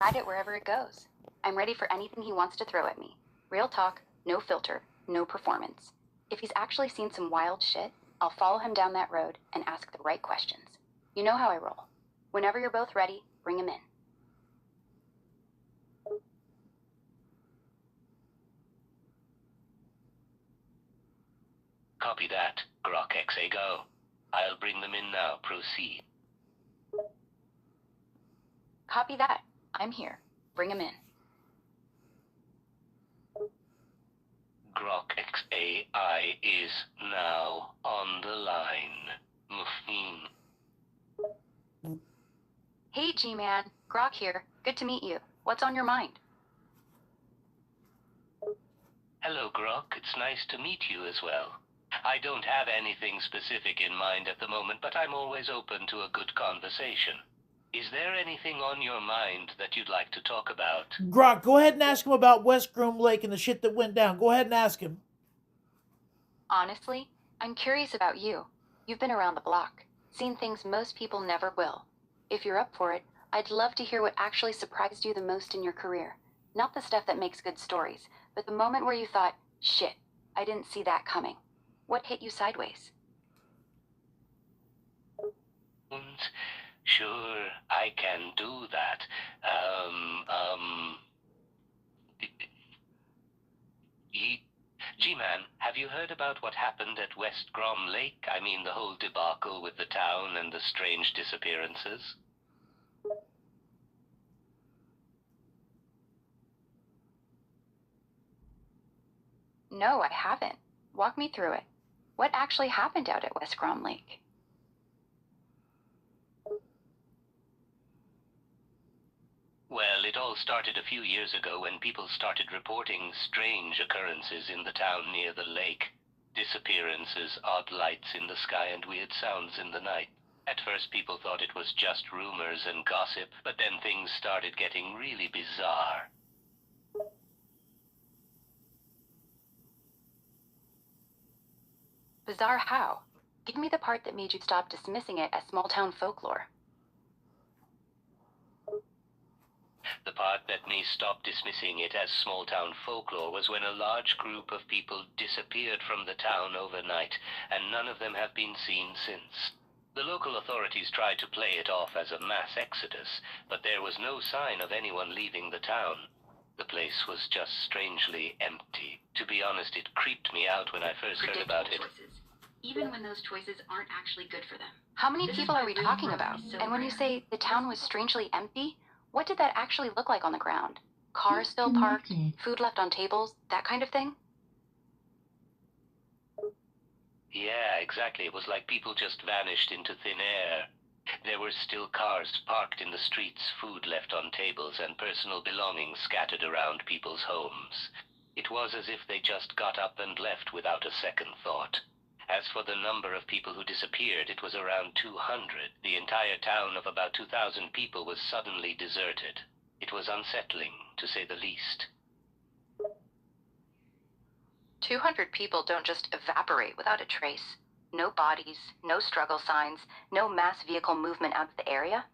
Guide it wherever it goes. I'm ready for anything he wants to throw at me. Real talk, no filter, no performance. If he's actually seen some wild shit, I'll follow him down that road and ask the right questions. You know how I roll. Whenever you're both ready, bring him in. Copy that. Grock XA go. I'll bring them in now. Proceed. Copy that. I'm here. Bring him in. Grock XAI is now on the line. Hey, G-Man. Grock here. Good to meet you. What's on your mind? Hello, Grock. It's nice to meet you as well. I don't have anything specific in mind at the moment, but I'm always open to a good conversation. Is there anything on your mind that you'd like to talk about? Grock, go ahead and ask him about West Groom Lake and the shit that went down. Go ahead and ask him. Honestly, I'm curious about you. You've been around the block, seen things most people never will. If you're up for it, I'd love to hear what actually surprised you the most in your career. Not the stuff that makes good stories, but the moment where you thought, shit, I didn't see that coming. What hit you sideways? Sure, I can do that. G-Man, have you heard about what happened at West Grom Lake? I mean, the whole debacle with the town and the strange disappearances? No, I haven't. Walk me through it. What actually happened out at West Grom Lake? Well, it all started a few years ago when people started reporting strange occurrences in the town near the lake. Disappearances, odd lights in the sky, and weird sounds in the night. At first people thought it was just rumors and gossip, but then things started getting really bizarre. Bizarre how? Give me the part that made you stop dismissing it as small-town folklore. The part that made me stop dismissing it as small-town folklore was when a large group of people disappeared from the town overnight, and none of them have been seen since. The local authorities tried to play it off as a mass exodus, but there was no sign of anyone leaving the town. The place was just strangely empty. To be honest, it creeped me out when I first heard about it. Choices, even when those choices aren't actually good for them. How many people are we talking about? And when you say the town was strangely empty, what did that actually look like on the ground? Cars still parked, food left on tables, that kind of thing? Yeah, exactly. It was like people just vanished into thin air. There were still cars parked in the streets, food left on tables, and personal belongings scattered around people's homes. It was as if they just got up and left without a second thought. As for the number of people who disappeared, it was around 200. The entire town of about 2,000 people was suddenly deserted. It was unsettling, to say the least. 200 people don't just evaporate without a trace. No bodies, no struggle signs, no mass vehicle movement out of the area.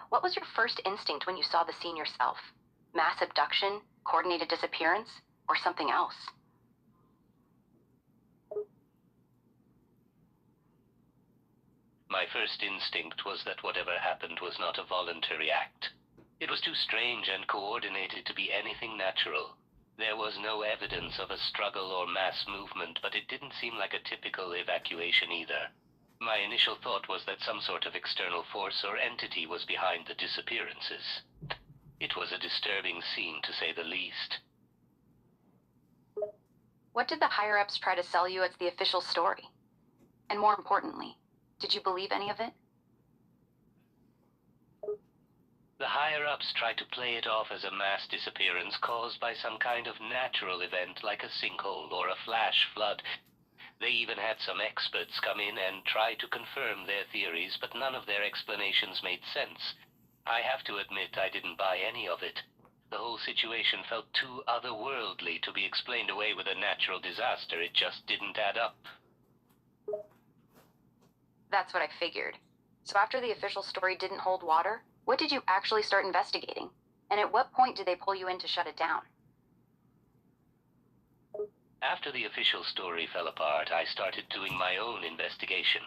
What was your first instinct when you saw the scene yourself? Mass abduction, coordinated disappearance, or something else? My first instinct was that whatever happened was not a voluntary act. It was too strange and coordinated to be anything natural. There was no evidence of a struggle or mass movement, but it didn't seem like a typical evacuation either. My initial thought was that some sort of external force or entity was behind the disappearances. It was a disturbing scene, to say the least. What did the higher-ups try to sell you as the official story? And more importantly, did you believe any of it? The higher-ups tried to play it off as a mass disappearance caused by some kind of natural event like a sinkhole or a flash flood. They even had some experts come in and try to confirm their theories, but none of their explanations made sense. I have to admit I didn't buy any of it. The whole situation felt too otherworldly to be explained away with a natural disaster. It just didn't add up. That's what I figured. So after the official story didn't hold water, what did you actually start investigating? And at what point did they pull you in to shut it down? After the official story fell apart, I started doing my own investigation.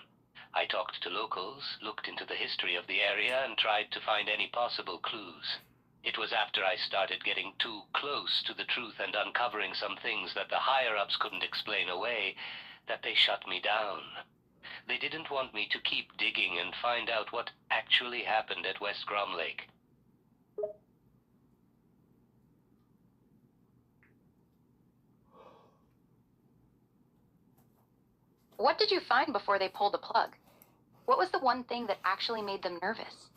I talked to locals, looked into the history of the area, and tried to find any possible clues. It was after I started getting too close to the truth and uncovering some things that the higher-ups couldn't explain away that they shut me down. They didn't want me to keep digging and find out what actually happened at West Grom Lake. What did you find before they pulled the plug? What was the one thing that actually made them nervous?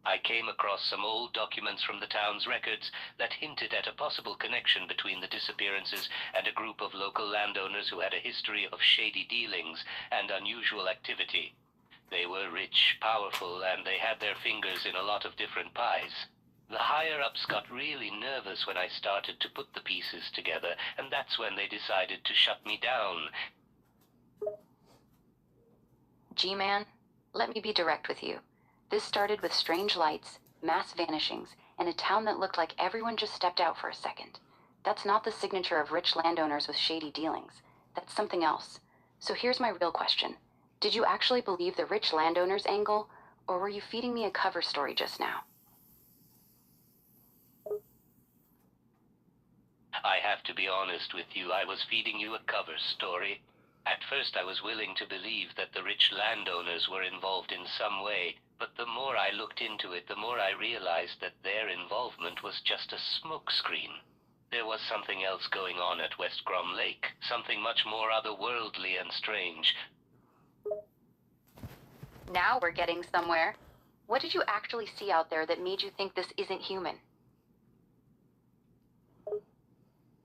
I came across some old documents from the town's records that hinted at a possible connection between the disappearances and a group of local landowners who had a history of shady dealings and unusual activity. They were rich, powerful, and they had their fingers in a lot of different pies. The higher-ups got really nervous when I started to put the pieces together, and that's when they decided to shut me down. G-Man, let me be direct with you. This started with strange lights, mass vanishings, and a town that looked like everyone just stepped out for a second. That's not the signature of rich landowners with shady dealings. That's something else. So here's my real question. Did you actually believe the rich landowners angle, or were you feeding me a cover story just now? I have to be honest with you, I was feeding you a cover story. At first I was willing to believe that the rich landowners were involved in some way, but the more I looked into it, the more I realized that their involvement was just a smokescreen. There was something else going on at West Grom Lake, something much more otherworldly and strange. Now we're getting somewhere. What did you actually see out there that made you think this isn't human?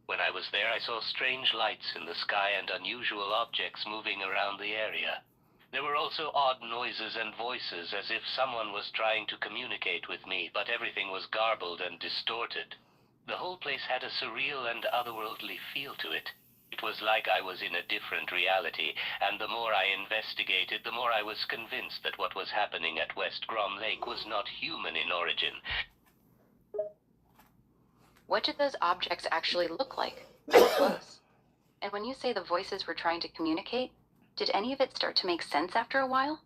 When I was there, I saw strange lights in the sky and unusual objects moving around the area. There were also odd noises and voices, as if someone was trying to communicate with me, but everything was garbled and distorted. The whole place had a surreal and otherworldly feel to it. It was like I was in a different reality, and the more I investigated, the more I was convinced that what was happening at West Grom Lake was not human in origin. What did those objects actually look like? Up close. And when you say the voices were trying to communicate, did any of it start to make sense after a while?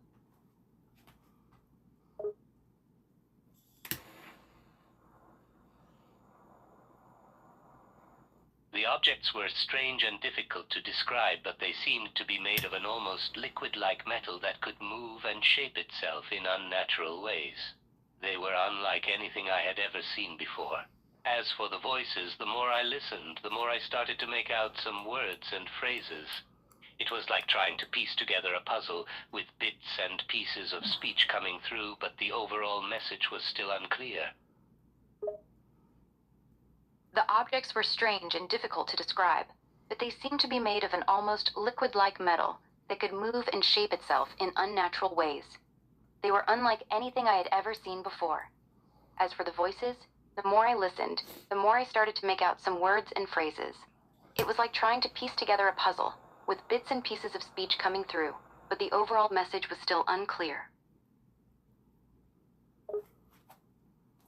The objects were strange and difficult to describe, but they seemed to be made of an almost liquid-like metal that could move and shape itself in unnatural ways. They were unlike anything I had ever seen before. As for the voices, the more I listened, the more I started to make out some words and phrases. It was like trying to piece together a puzzle with bits and pieces of speech coming through, but the overall message was still unclear. The objects were strange and difficult to describe, but they seemed to be made of an almost liquid-like metal that could move and shape itself in unnatural ways. They were unlike anything I had ever seen before. As for the voices, the more I listened, the more I started to make out some words and phrases. It was like trying to piece together a puzzle, with bits and pieces of speech coming through, but the overall message was still unclear.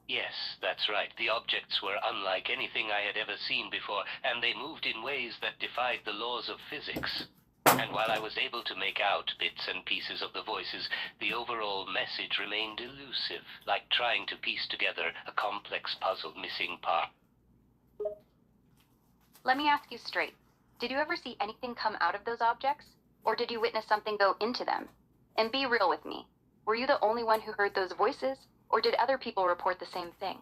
Yes, that's right. The objects were unlike anything I had ever seen before, and they moved in ways that defied the laws of physics. And while I was able to make out bits and pieces of the voices, the overall message remained elusive, like trying to piece together a complex puzzle missing parts. Let me ask you straight. Did you ever see anything come out of those objects? Or did you witness something go into them? And be real with me. Were you the only one who heard those voices? Or did other people report the same thing?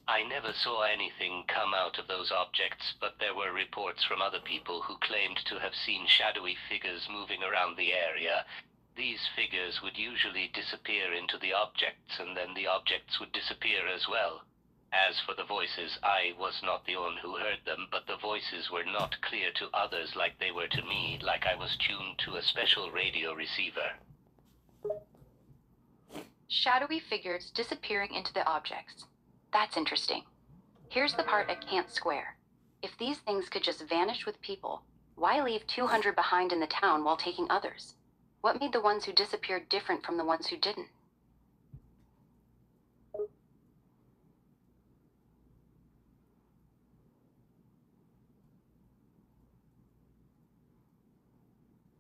I never saw anything come out of those objects, but there were reports from other people who claimed to have seen shadowy figures moving around the area. These figures would usually disappear into the objects, and then the objects would disappear as well. As for the voices, I was not the one who heard them, but the voices were not clear to others like they were to me, like I was tuned to a special radio receiver. Shadowy figures disappearing into the objects. That's interesting. Here's the part I can't square. If these things could just vanish with people, why leave 200 behind in the town while taking others? What made the ones who disappeared different from the ones who didn't?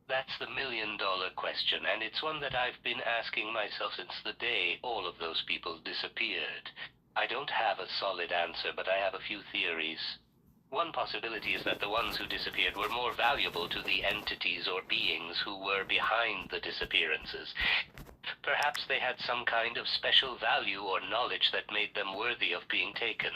That's the million-dollar question, and it's one that I've been asking myself since the day all of those people disappeared. I don't have a solid answer, but I have a few theories. One possibility is that the ones who disappeared were more valuable to the entities or beings who were behind the disappearances. Perhaps they had some kind of special value or knowledge that made them worthy of being taken.